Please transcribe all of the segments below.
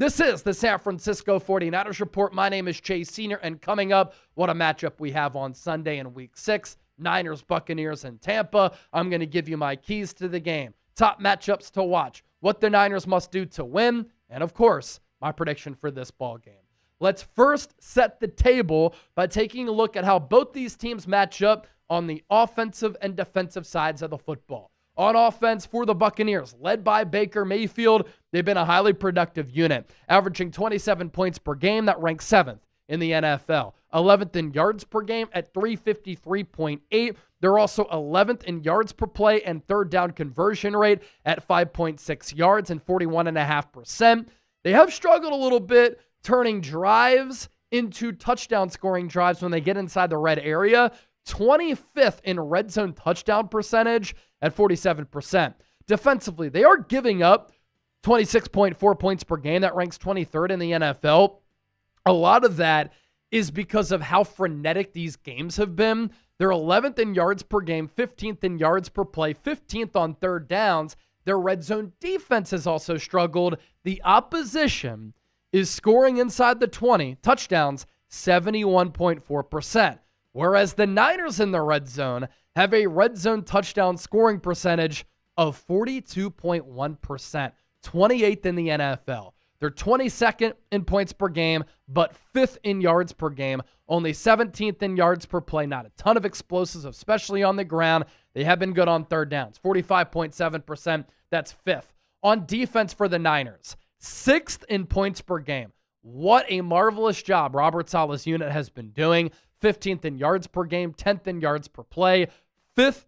This is the San Francisco 49ers Report. My name is Chase Sr., and coming up, what a matchup we have on Sunday in Week 6. Niners, Buccaneers, and Tampa. I'm going to give you my keys to the game, top matchups to watch, what the Niners must do to win, and of course, my prediction for this ball game. Let's first set the table by taking a look at how both these teams match up on the offensive and defensive sides of the football. On offense for the Buccaneers, led by Baker Mayfield, they've been a highly productive unit, averaging 27 points per game. That ranks 7th in the NFL. 11th in yards per game at 353.8. They're also 11th in yards per play and third down conversion rate at 5.6 yards and 41.5%. They have struggled a little bit turning drives into touchdown scoring drives when they get inside the red area. 25th in red zone touchdown percentage at 47%. Defensively, they are giving up 26.4 points per game. That ranks 23rd in the NFL. A lot of that is because of how frenetic these games have been. They're 11th in yards per game, 15th in yards per play, 15th on third downs. Their red zone defense has also struggled. The opposition is scoring inside the 20, touchdowns, 71.4%. Whereas the Niners in the red zone have a red zone touchdown scoring percentage of 42.1%, 28th in the NFL. They're 22nd in points per game, but 5th in yards per game, only 17th in yards per play. Not a ton of explosives, especially on the ground. They have been good on third downs, 45.7%. That's 5th. On defense for the Niners, 6th in points per game. What a marvelous job Robert Saleh's unit has been doing. 15th in yards per game, 10th in yards per play, 5th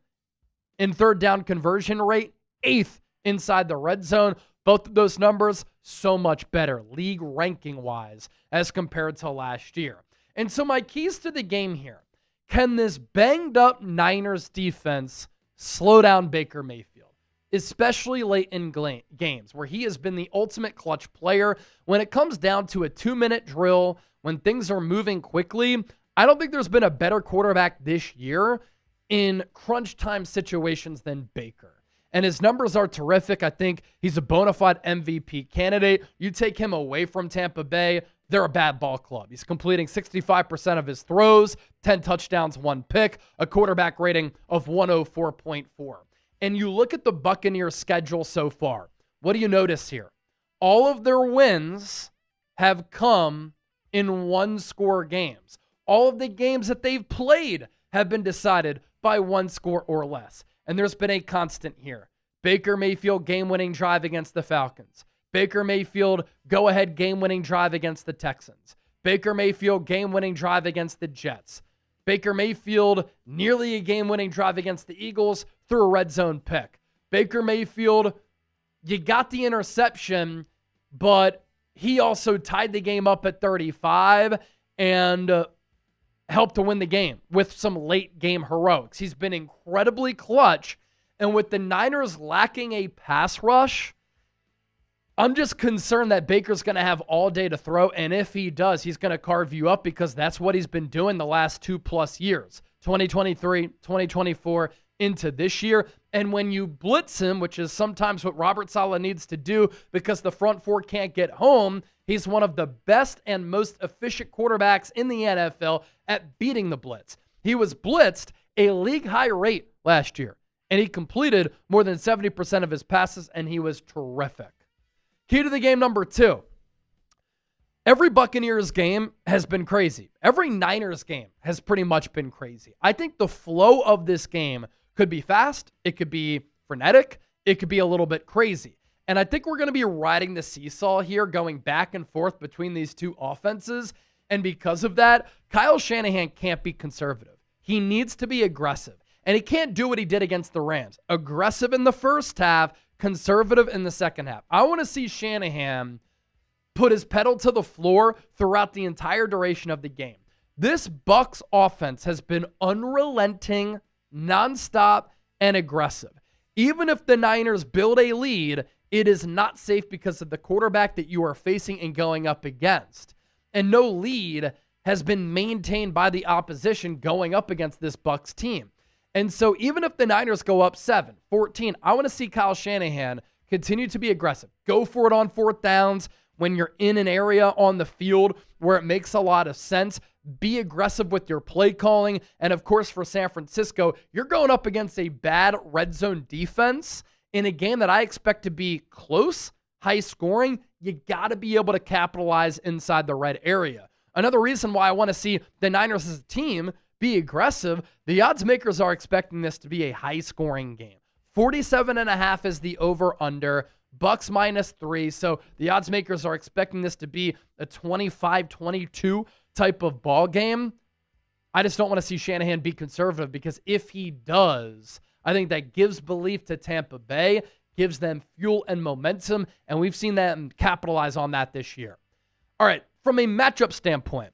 in third down conversion rate, 8th inside the red zone. Both of those numbers, so much better, league ranking-wise, as compared to last year. And so my keys to the game here, can this banged-up Niners defense slow down Baker Mayfield, especially late in games, where he has been the ultimate clutch player? When it comes down to a 2-minute drill, when things are moving quickly, I don't think there's been a better quarterback this year in crunch time situations than Baker. And his numbers are terrific. I think he's a bona fide MVP candidate. You take him away from Tampa Bay, they're a bad ball club. He's completing 65% of his throws, 10 touchdowns, 1 pick, a quarterback rating of 104.4. And you look at the Buccaneers' schedule so far. What do you notice here? All of their wins have come in one-score games. All of the games that they've played have been decided by 1 score or less. And there's been a constant here. Baker Mayfield game-winning drive against the Falcons. Baker Mayfield go-ahead game-winning drive against the Texans. Baker Mayfield game-winning drive against the Jets. Baker Mayfield nearly a game-winning drive against the Eagles through a red zone pick. Baker Mayfield, you got the interception, but he also tied the game up at 35 and helped to win the game with some late game heroics. He's been incredibly clutch. And with the Niners lacking a pass rush, I'm just concerned that Baker's going to have all day to throw. And if he does, he's going to carve you up, because that's what he's been doing the last 2+ years, 2023, 2024 into this year. And when you blitz him, which is sometimes what Robert Saleh needs to do because the front four can't get home, he's one of the best and most efficient quarterbacks in the NFL at beating the blitz. He was blitzed a league-high rate last year, and he completed more than 70% of his passes, and he was terrific. Key to the game number 2. Every Buccaneers game has been crazy. Every Niners game has pretty much been crazy. I think the flow of this game could be fast. It could be frenetic. It could be a little bit crazy. And I think we're going to be riding the seesaw here, going back and forth between these two offenses. And because of that, Kyle Shanahan can't be conservative. He needs to be aggressive. And he can't do what he did against the Rams. Aggressive in the first half, conservative in the second half. I want to see Shanahan put his pedal to the floor throughout the entire duration of the game. This Bucs offense has been unrelenting, nonstop, and aggressive. Even if the Niners build a lead, it is not safe because of the quarterback that you are facing and going up against. And no lead has been maintained by the opposition going up against this Bucs team. And so even if the Niners go up 7-14, I want to see Kyle Shanahan continue to be aggressive. Go for it on fourth downs. when you're in an area on the field where it makes a lot of sense. Be aggressive with your play calling. And of course, for San Francisco, you're going up against a bad red zone defense in a game that I expect to be close, high scoring. You got to be able to capitalize inside the red area. Another reason why I want to see the Niners as a team be aggressive, the odds makers are expecting this to be a high scoring game. 47.5 is the over-under. Bucks -3. So the odds makers are expecting this to be a 25-22 type of ball game. I just don't want to see Shanahan be conservative, because if he does, I think that gives belief to Tampa Bay, gives them fuel and momentum, and we've seen them capitalize on that this year. All right, from a matchup standpoint,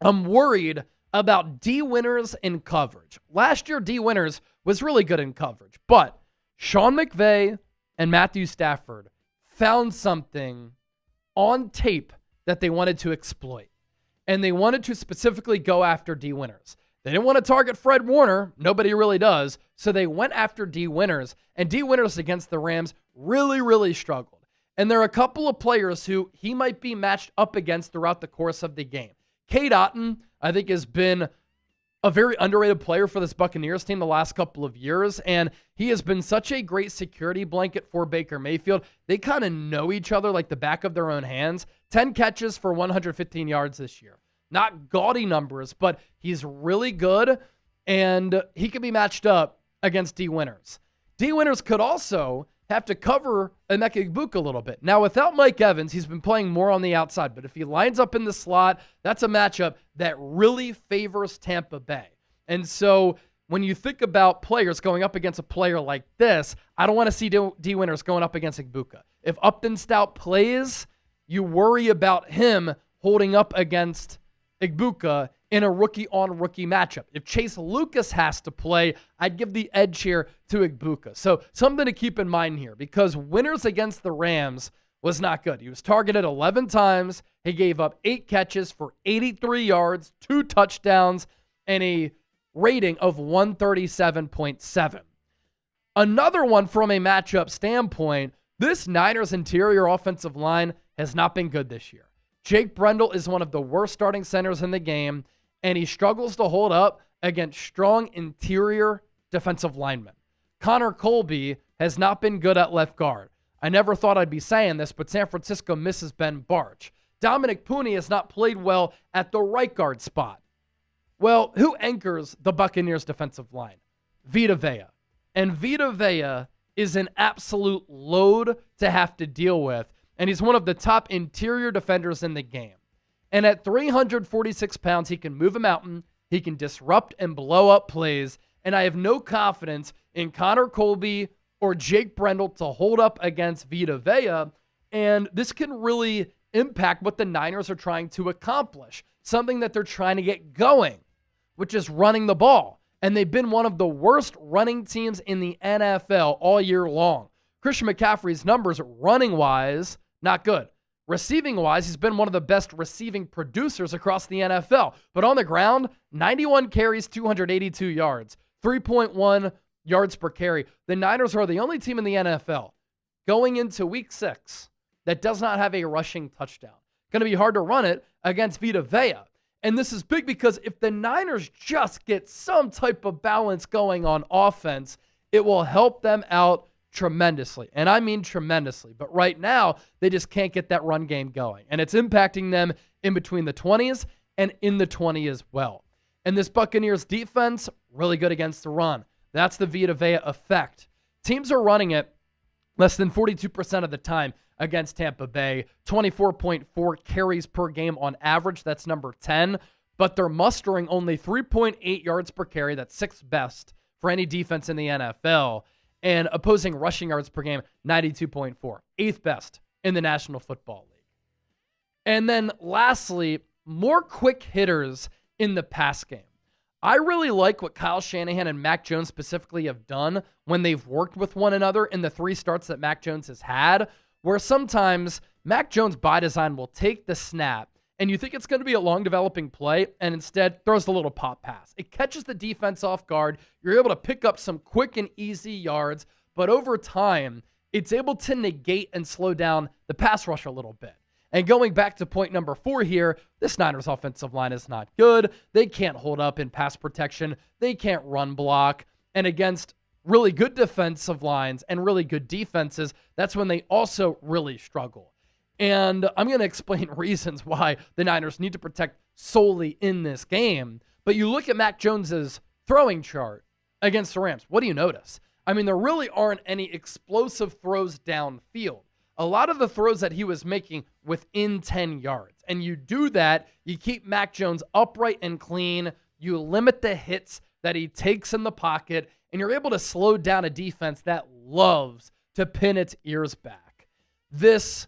I'm worried about D Winners in coverage. Last year, D Winners was really good in coverage, but Sean McVay and Matthew Stafford found something on tape that they wanted to exploit. And they wanted to specifically go after D Winners. They didn't want to target Fred Warner. Nobody really does. So they went after D Winners. And D Winners against the Rams really, really struggled. And there are a couple of players who he might be matched up against throughout the course of the game. Cade Otton, I think, has been a very underrated player for this Buccaneers team the last couple of years, and he has been such a great security blanket for Baker Mayfield. They kind of know each other like the back of their own hands. 10 catches for 115 yards this year. Not gaudy numbers, but he's really good, and he can be matched up against D Winners. D Winners could also have to cover Emeka Egbuka a little bit. Now, without Mike Evans, he's been playing more on the outside, but if he lines up in the slot, that's a matchup that really favors Tampa Bay. And so when you think about players going up against a player like this, I don't want to see D Winners going up against Egbuka. If Upton Stout plays, you worry about him holding up against Egbuka in a rookie-on-rookie matchup. If Chase Lucas has to play, I'd give the edge here to Egbuka. So something to keep in mind here, because Winners against the Rams was not good. He was targeted 11 times. He gave up 8 catches for 83 yards, 2 touchdowns, and a rating of 137.7. Another one from a matchup standpoint, this Niners interior offensive line has not been good this year. Jake Brendel is one of the worst starting centers in the game, and he struggles to hold up against strong interior defensive linemen. Connor Colby has not been good at left guard. I never thought I'd be saying this, but San Francisco misses Ben Barch. Dominic Pooney has not played well at the right guard spot. Well, who anchors the Buccaneers defensive line? Vita Vea. And Vita Vea is an absolute load to have to deal with, and he's one of the top interior defenders in the game. And at 346 pounds, he can move a mountain, he can disrupt and blow up plays, and I have no confidence in Connor Colby or Jake Brendel to hold up against Vita Vea, and this can really impact what the Niners are trying to accomplish, something that they're trying to get going, which is running the ball. And they've been one of the worst running teams in the NFL all year long. Christian McCaffrey's numbers running-wise, not good. Receiving-wise, he's been one of the best receiving producers across the NFL. But on the ground, 91 carries, 282 yards, 3.1 yards per carry. The Niners are the only team in the NFL going into Week 6 that does not have a rushing touchdown. Going to be hard to run it against Vita Vea. And this is big because if the Niners just get some type of balance going on offense, it will help them out tremendously. And I mean tremendously. But right now, they just can't get that run game going. And it's impacting them in between the 20s and in the 20 as well. And this Buccaneers defense, really good against the run. That's the Vita Vea effect. Teams are running it less than 42% of the time against Tampa Bay. 24.4 carries per game on average. That's number 10. But they're mustering only 3.8 yards per carry. That's 6th best for any defense in the NFL. And opposing rushing yards per game, 92.4. 8th best in the National Football League. And then lastly, more quick hitters in the pass game. I really like what Kyle Shanahan and Mac Jones specifically have done when they've worked with one another in the 3 starts that Mac Jones has had, where sometimes Mac Jones by design will take the snap and you think it's going to be a long developing play and instead throws the little pop pass. It catches the defense off guard. You're able to pick up some quick and easy yards, but over time, it's able to negate and slow down the pass rush a little bit. And going back to point number 4 here, this Niners offensive line is not good. They can't hold up in pass protection. They can't run block. And against really good defensive lines and really good defenses, that's when they also really struggle. And I'm going to explain reasons why the Niners need to protect solely in this game. But you look at Mac Jones's throwing chart against the Rams. What do you notice? I mean, there really aren't any explosive throws downfield. A lot of the throws that he was making within 10 yards. And you do that, you keep Mac Jones upright and clean, you limit the hits that he takes in the pocket, and you're able to slow down a defense that loves to pin its ears back. This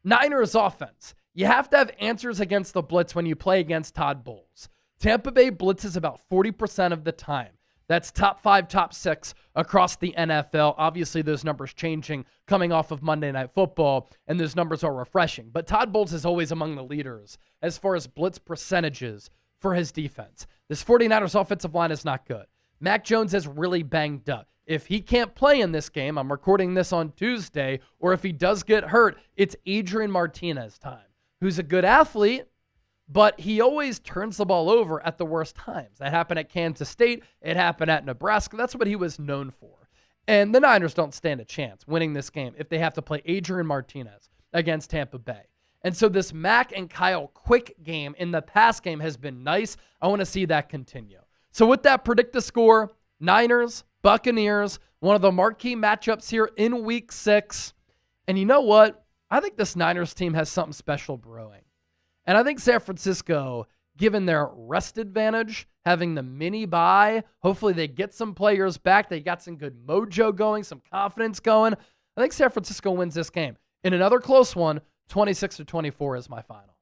Niners offense, you have to have answers against the blitz when you play against Todd Bowles. Tampa Bay blitzes about 40% of the time. That's top 5, top 6 across the NFL. Obviously, those numbers changing coming off of Monday Night Football, and those numbers are refreshing. But Todd Bowles is always among the leaders as far as blitz percentages for his defense. This 49ers offensive line is not good. Mac Jones is really banged up. If he can't play in this game, I'm recording this on Tuesday, or if he does get hurt, it's Adrian Martinez time, who's a good athlete, but he always turns the ball over at the worst times. That happened at Kansas State. It happened at Nebraska. That's what he was known for. And the Niners don't stand a chance winning this game if they have to play Adrian Martinez against Tampa Bay. And so this Mac and Kyle Quick game in the pass game has been nice. I want to see that continue. So with that, predict the score. Niners, Buccaneers, one of the marquee matchups here in Week 6. And you know what? I think this Niners team has something special brewing. And I think San Francisco, given their rest advantage, having the mini bye, hopefully they get some players back. They got some good mojo going, some confidence going. I think San Francisco wins this game. In another close one, 26-24 is my final.